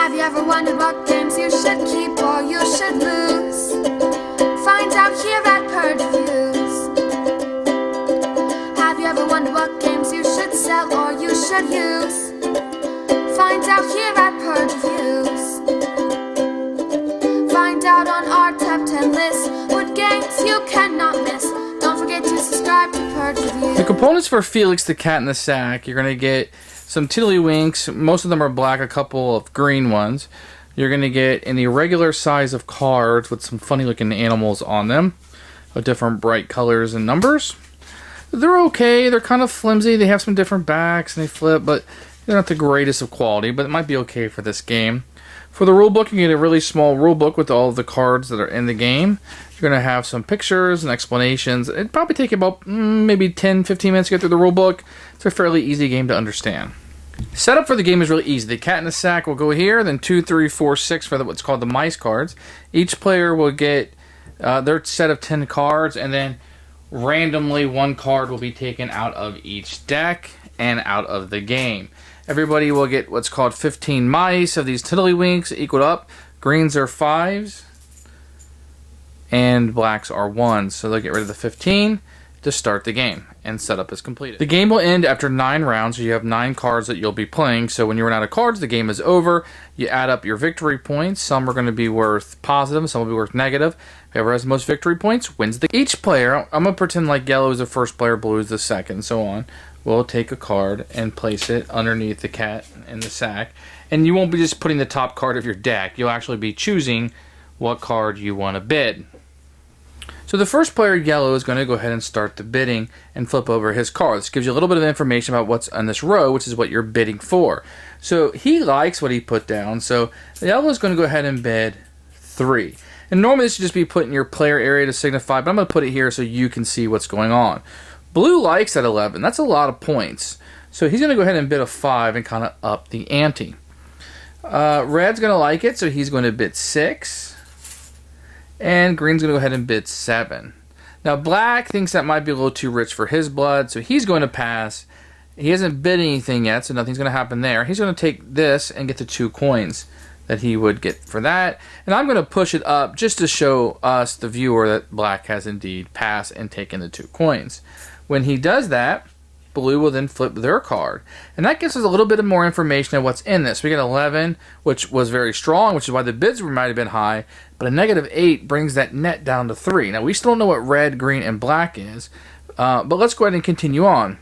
Have you ever wondered what games you should keep or you should lose? Find out here at Purge Reviews. Have you ever wondered what games you should sell or you should use? Find out here at Purge Reviews. Find out on our top 10 list what games you cannot miss. Don't forget to subscribe to Purge Reviews. The components for Felix the Cat in the Sack, you're going to get some tiddlywinks. Most of them are black, a couple of green ones. You're going to get an irregular size of cards with some funny looking animals on them of different bright colors and numbers. They're okay. They're kind of flimsy. They have some different backs and they flip, but they're not the greatest of quality, but it might be okay for this game. For the rulebook, you get a really small rulebook with all of the cards that are in the game. You're going to have some pictures and explanations. It'd probably take you about maybe 10-15 minutes to get through the rulebook. It's a fairly easy game to understand. Setup for the game is really easy. The cat in the sack will go here, then 2, 3, 4, 6 for what's called the mice cards. Each player will get their set of 10 cards, and then randomly one card will be taken out of each deck and out of the game. Everybody will get what's called 15 mice of these tiddlywinks equal up. Greens are 5s and blacks are 1s. So they'll get rid of the 15 to start the game, and setup is completed. The game will end after 9 rounds. So you have 9 cards that you'll be playing. So when you run out of cards, the game is over. You add up your victory points. Some are going to be worth positive, some will be worth negative. Whoever has the most victory points wins the game. Each player, I'm going to pretend like yellow is the first player, blue is the second, and so on. We'll take a card and place it underneath the cat in the sack. And you won't be just putting the top card of your deck. You'll actually be choosing what card you want to bid. So the first player, yellow, is going to go ahead and start the bidding and flip over his card. This gives you a little bit of information about what's on this row, which is what you're bidding for. So he likes what he put down. So yellow is going to go ahead and bid 3. And normally this should just be put in your player area to signify, but I'm going to put it here so you can see what's going on. Blue likes at 11. That's a lot of points. So he's going to go ahead and bid a 5 and kind of up the ante. Red's going to like it, so he's going to bid 6. And green's going to go ahead and bid 7. Now black thinks that might be a little too rich for his blood, so he's going to pass. He hasn't bid anything yet, so nothing's going to happen there. He's going to take this and get the 2 coins that he would get for that. And I'm going to push it up just to show us, the viewer, that black has indeed passed and taken the 2 coins. When he does that, blue will then flip their card. And that gives us a little bit of more information on what's in this. We get 11, which was very strong, which is why the bids might have been high. But a negative 8 brings that net down to 3. Now, we still don't know what red, green, and black is. But let's go ahead and continue on.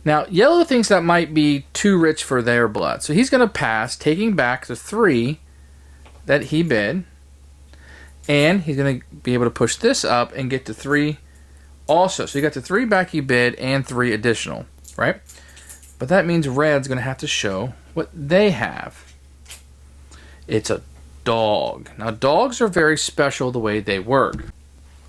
Now, yellow thinks that might be too rich for their blood. So he's going to pass, taking back the 3 that he bid. And he's going to be able to push this up and get to 3 also. So you got the 3 back he bid and 3 additional, right? But that means red's going to have to show what they have. It's a dog. Now, dogs are very special the way they work.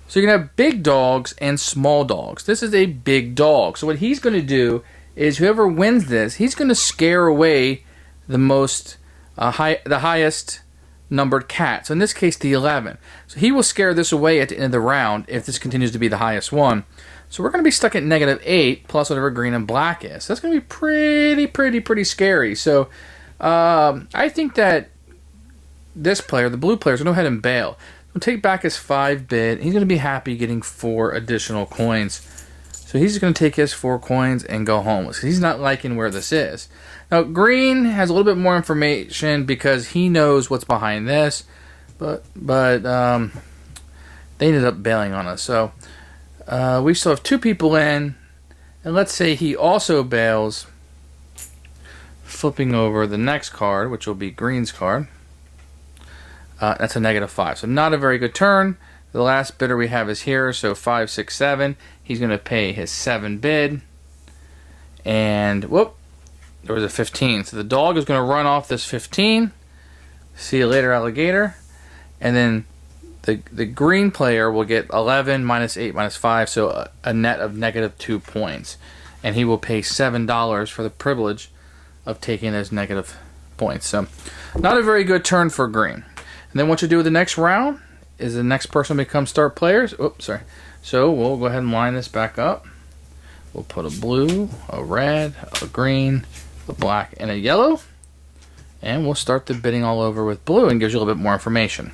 So you can have big dogs and small dogs. This is a big dog. So what he's going to do is whoever wins this, he's going to scare away the most the highest numbered cat. So in this case, the 11. So he will scare this away at the end of the round if this continues to be the highest one. So we're going to be stuck at negative 8 plus whatever green and black is. So that's going to be pretty scary. So I think that this player, the blue player, is going to go ahead and bail. He'll take back his 5 bid. He's going to be happy getting 4 additional coins. So he's going to take his 4 coins and go home. He's not liking where this is. Now, green has a little bit more information because he knows what's behind this, but they ended up bailing on us. So we still have 2 people in, and let's say he also bails, flipping over the next card, which will be green's card. That's a negative 5. So not a very good turn. The last bidder we have is here, so 5, 6, 7. He's going to pay his 7 bid, and whoop. There was a 15. So the dog is going to run off this 15. See you later, alligator. And then the green player will get 11 minus 8 minus 5, so a net of negative 2 points. And he will pay $7 for the privilege of taking those negative points. So not a very good turn for green. And then what you do with the next round is the next person becomes start players. Oops, sorry. So we'll go ahead and line this back up. We'll put a blue, a red, a green, a black, and a yellow. And we'll start the bidding all over with blue and gives you a little bit more information.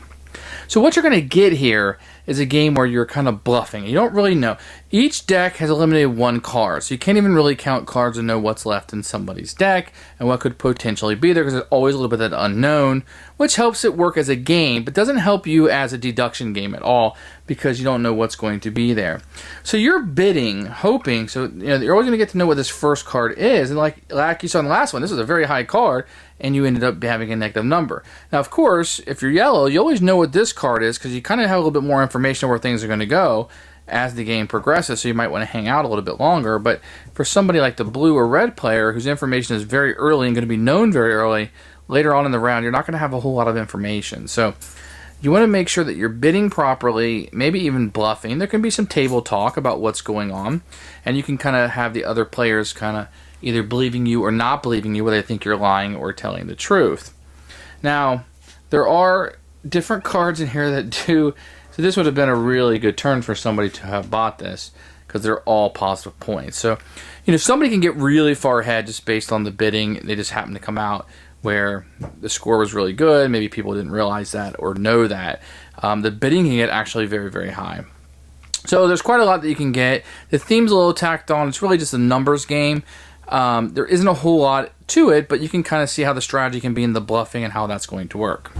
So what you're going to get here is a game where you're kind of bluffing. You don't really know. Each deck has eliminated one card, so you can't even really count cards and know what's left in somebody's deck and what could potentially be there because there's always a little bit of that unknown, which helps it work as a game, but doesn't help you as a deduction game at all because you don't know what's going to be there. So you're bidding, hoping, so you're always going to get to know what this first card is, and like you saw in the last one, this is a very high card, and you ended up having a negative number. Now, of course, if you're yellow, you always know what this card is because you kind of have a little bit more information on where things are going to go as the game progresses, so you might want to hang out a little bit longer. But for somebody like the blue or red player whose information is very early and going to be known very early, later on in the round, you're not going to have a whole lot of information. So you want to make sure that you're bidding properly, maybe even bluffing. There can be some table talk about what's going on, and you can kind of have the other players kind of either believing you or not believing you, whether they think you're lying or telling the truth. Now, there are different cards in here that do, so this would have been a really good turn for somebody to have bought this because they're all positive points. So, somebody can get really far ahead just based on the bidding. They just happen to come out where the score was really good. Maybe people didn't realize that or know that. The bidding can get actually very, very high. So there's quite a lot that you can get. The theme's a little tacked on. It's really just a numbers game. There isn't a whole lot to it, but you can kind of see how the strategy can be in the bluffing and how that's going to work.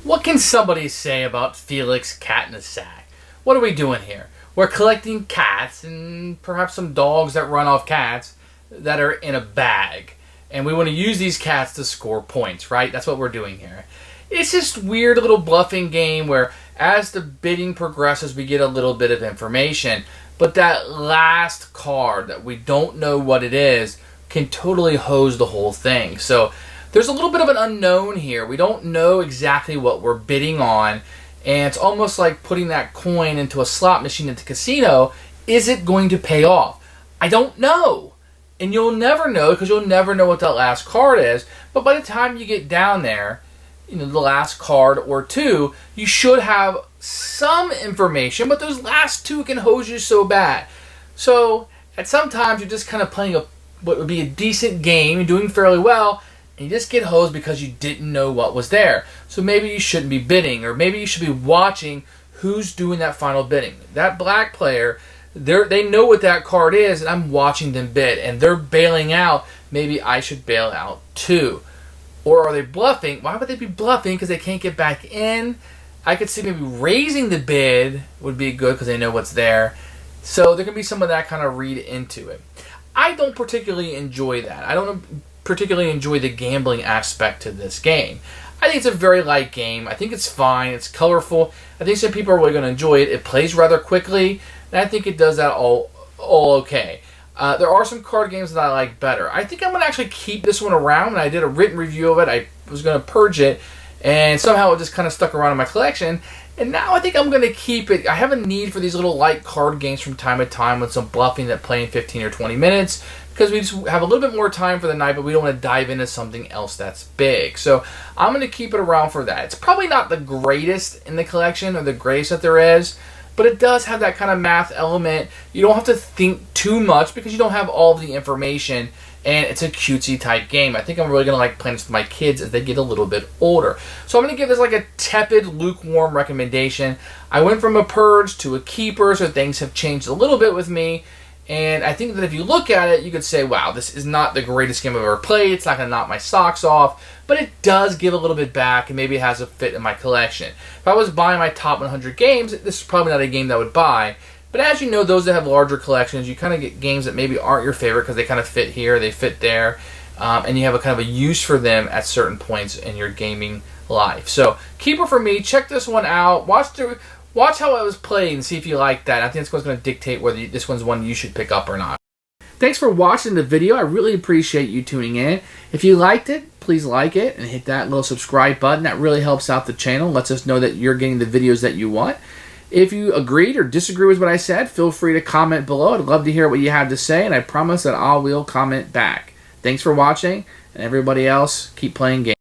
What can somebody say about Felix Cat in a Sack? What are we doing here? We're collecting cats and perhaps some dogs that run off cats that are in a bag. And we want to use these cats to score points, right? That's what we're doing here. It's just weird little bluffing game where as the bidding progresses, we get a little bit of information. But that last card that we don't know what it is can totally hose the whole thing. So there's a little bit of an unknown here. We don't know exactly what we're bidding on. And it's almost like putting that coin into a slot machine at the casino. Is it going to pay off? I don't know. And you'll never know because you'll never know what that last card is. But by the time you get down there, the last card or two, you should have some information, but those last two can hose you so bad. So at sometimes you're just kind of playing what would be a decent game, you're doing fairly well, and you just get hosed because you didn't know what was there. So maybe you shouldn't be bidding, or maybe you should be watching who's doing that final bidding. That black player, they know what that card is, and I'm watching them bid, and they're bailing out. Maybe I should bail out too. Or are they bluffing? Why would they be bluffing? Because they can't get back in. I could see maybe raising the bid would be good because they know what's there. So there can be some of that kind of read into it. I don't particularly enjoy that. I don't particularly enjoy the gambling aspect to this game. I think it's a very light game. I think it's fine. It's colorful. I think some people are really going to enjoy it. It plays rather quickly, and I think it does that all okay. There are some card games that I like better. I think I'm going to actually keep this one around. When I did a written review of it, I was going to purge it, and somehow it just kind of stuck around in my collection. And now I think I'm going to keep it. I have a need for these little light card games from time to time with some bluffing that play in 15 or 20 minutes because we just have a little bit more time for the night, but we don't want to dive into something else that's big. So I'm going to keep it around for that. It's probably not the greatest in the collection or the greatest that there is, but it does have that kind of math element. You don't have to think too much because you don't have all the information, and it's a cutesy type game. I think I'm really going to like playing this with my kids as they get a little bit older. So I'm going to give this like a tepid, lukewarm recommendation. I went from a purge to a keeper, so things have changed a little bit with me. And I think that if you look at it, you could say, wow, this is not the greatest game I've ever played. It's not going to knock my socks off. But it does give a little bit back, and maybe it has a fit in my collection. If I was buying my top 100 games, this is probably not a game that I would buy. But as you know, those that have larger collections, you kind of get games that maybe aren't your favorite because they kind of fit here, they fit there, and you have a kind of a use for them at certain points in your gaming life. So, keeper for me. Check this one out. Watch how it was played and see if you like that. I think it's what's going to dictate whether this one's one you should pick up or not. Thanks for watching the video. I really appreciate you tuning in. If you liked it, please like it and hit that little subscribe button. That really helps out the channel, lets us know that you're getting the videos that you want. If you agreed or disagree with what I said, feel free to comment below. I'd love to hear what you have to say, and I promise that I will comment back. Thanks for watching, and everybody else, keep playing games.